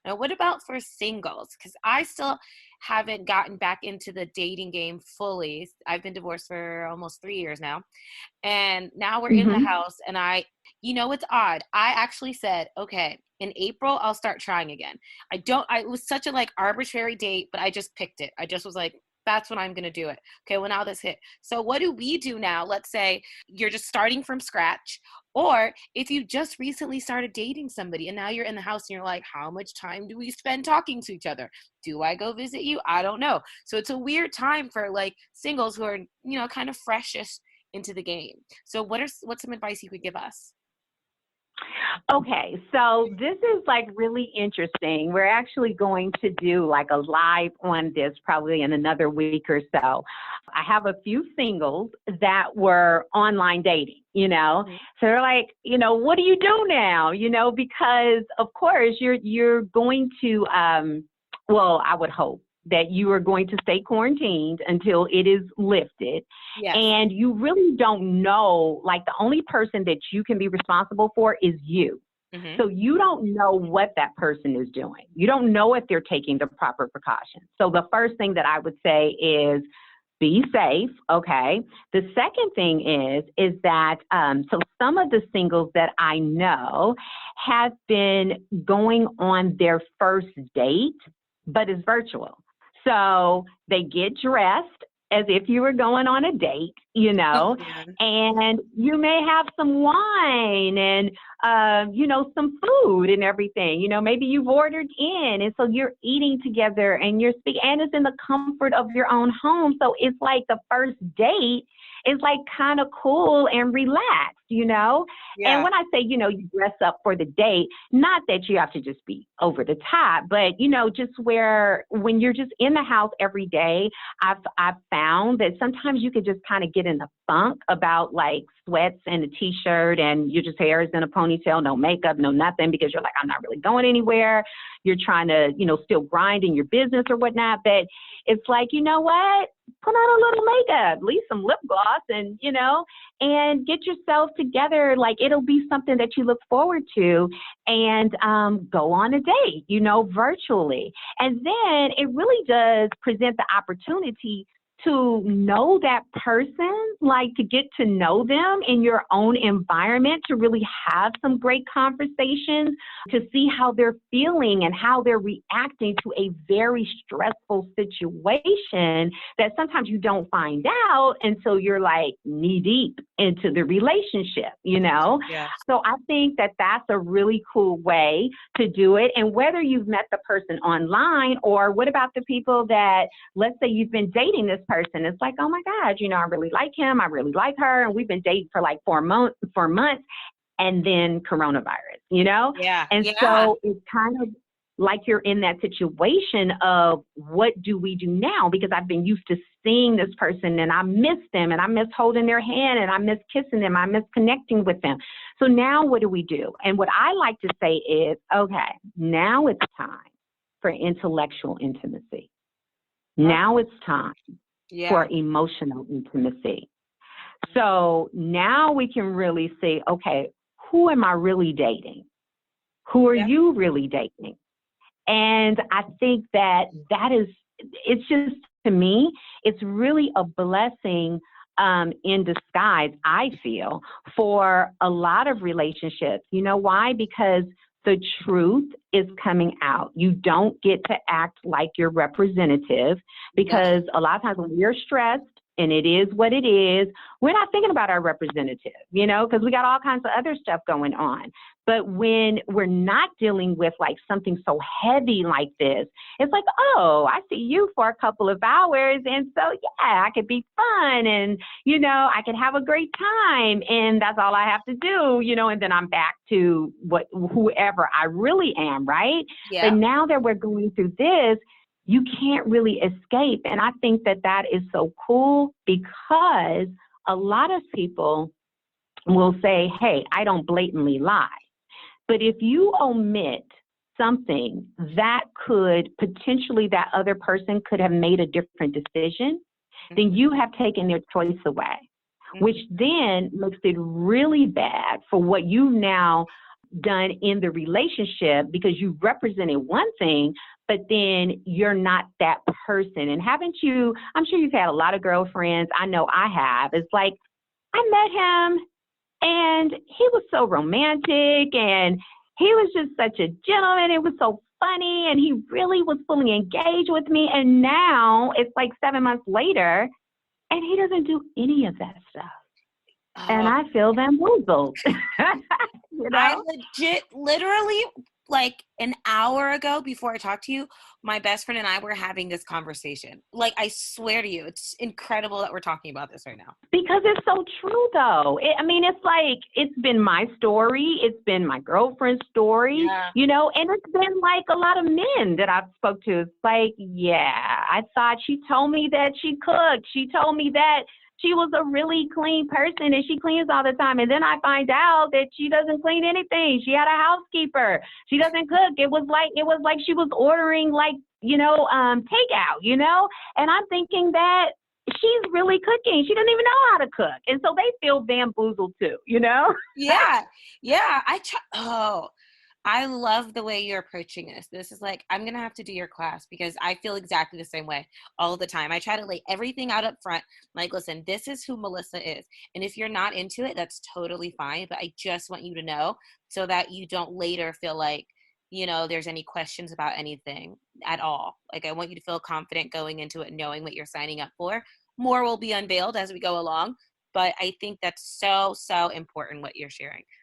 Now, what about for singles? Because I still haven't gotten back into the dating game fully. I've been divorced for almost 3 years now. And now we're in the Hmm. house, and it's odd. I actually said, okay, in April, I'll start trying again. It was such a like arbitrary date, but I just picked it. I just was like, that's when I'm going to do it. Okay, well, now this hit. So what do we do now? Let's say you're just starting from scratch, or if you just recently started dating somebody and now you're in the house and you're like, how much time do we spend talking to each other? Do I go visit you? I don't know. So it's a weird time for like singles who are, kind of freshest into the game. So what's some advice you could give us? Okay, so this is like really interesting. We're actually going to do like a live on this probably in another week or so. I have a few singles that were online dating, Mhm. So they're like, what do you do now? Because of course you're going to well, I would hope that you are going to stay quarantined until it is lifted. Yes. And you really don't know, like the only person that you can be responsible for is you. Hmm. So you don't know what that person is doing. You don't know if they're taking the proper precautions. So the first thing that I would say is be safe. Okay. The second thing is that so some of the singles that I know have been going on their first date, but it's virtual. So they get dressed as if you were going on a date, Oh man. and you may have some wine and some food and everything. Maybe you've ordered in, and so you're eating together and you're speaking, and it's in the comfort of your own home. So it's like the first date is like kind of cool and relaxed. And Yeah. when I say, you dress up for the date, not that you have to just be over the top, but just where when you're just in the house every day, I've found that sometimes you could just kind of get in the funk about like sweats and a t-shirt and your just hair is in a ponytail, no makeup, no nothing, because you're like, I'm not really going anywhere. You're trying to, still grind in your business or whatnot. But it's like, you know what? Put on a little makeup, at least some lip gloss, and get yourself together. Like it'll be something that you look forward to, and go on a date, virtually. And then it really does present the opportunity to know that person, like to get to know them in your own environment, to really have some great conversations, to see how they're feeling and how they're reacting to a very stressful situation that sometimes you don't find out until you're like knee deep into the relationship. Yeah. So I think that that's a really cool way to do it. And whether you've met the person online, or what about the people that, let's say you've been dating this person, it's like, oh my God, I really like him, I really like her, and we've been dating for like 4 months, and then coronavirus. Yeah. And Yeah. so it's kind of like you're in that situation of what do we do now? Because I've been used to seeing this person and I miss them and I miss holding their hand and I miss kissing them. I miss connecting with them. So now what do we do? And what I like to say is, okay, now it's time for intellectual intimacy. Oh, Now it's time for yeah. emotional intimacy. So now we can really say, okay, who am I really dating? Who are Yeah. you really dating? And I think that it's just, to me, it's really a blessing in disguise, I feel, for a lot of relationships. You know why? Because the truth is coming out. You don't get to act like your representative, Yep. because a lot of times when we're stressed, and it is what it is, we're not thinking about our representative, because we got all kinds of other stuff going on. But when we're not dealing with like something so heavy like this, it's like, oh, I see you for a couple of hours. And so, yeah, I could be fun and, I could have a great time. And that's all I have to do, and then I'm back to whoever I really am, right? But Yeah. now that we're going through this, you can't really escape. And I think that that is so cool, because a lot of people will say, hey, I don't blatantly lie. But if you omit something that could potentially, that other person could have made a different decision, then Hmm. you have taken their choice away, which Hmm. then makes it really bad for what you now done in the relationship because you represented one thing, but then you're not that person. And haven't you, I'm sure you've had a lot of girlfriends. I know I have. It's like, I met him and he was so romantic and he was just such a gentleman. It was so funny and he really was fully engaged with me. And now it's like 7 months later and he doesn't do any of that stuff. And Oh, I feel bamboozled. I legit, literally, like an hour ago before I talked to you, my best friend and I were having this conversation. Like, I swear to you, it's incredible that we're talking about this right now. Because it's so true, though. I mean, it's like it's been my story. It's been my girlfriend's story, Yeah. and it's been like a lot of men that I've spoke to. It's like, yeah, I thought she told me that she cooked. She told me that she was a really clean person and she cleans all the time. And then I find out that she doesn't clean anything. She had a housekeeper. She doesn't cook. It was like she was ordering takeout, And I'm thinking that she's really cooking. She doesn't even know how to cook. And so they feel bamboozled too, Yeah. Yeah. I love the way you're approaching this. This is like, I'm going to have to do your class because I feel exactly the same way all the time. I try to lay everything out up front. Like, listen, this is who Melissa is. And if you're not into it, that's totally fine. But I just want you to know so that you don't later feel like, there's any questions about anything at all. Like, I want you to feel confident going into it, knowing what you're signing up for. More will be unveiled as we go along. But I think that's so, so important what you're sharing.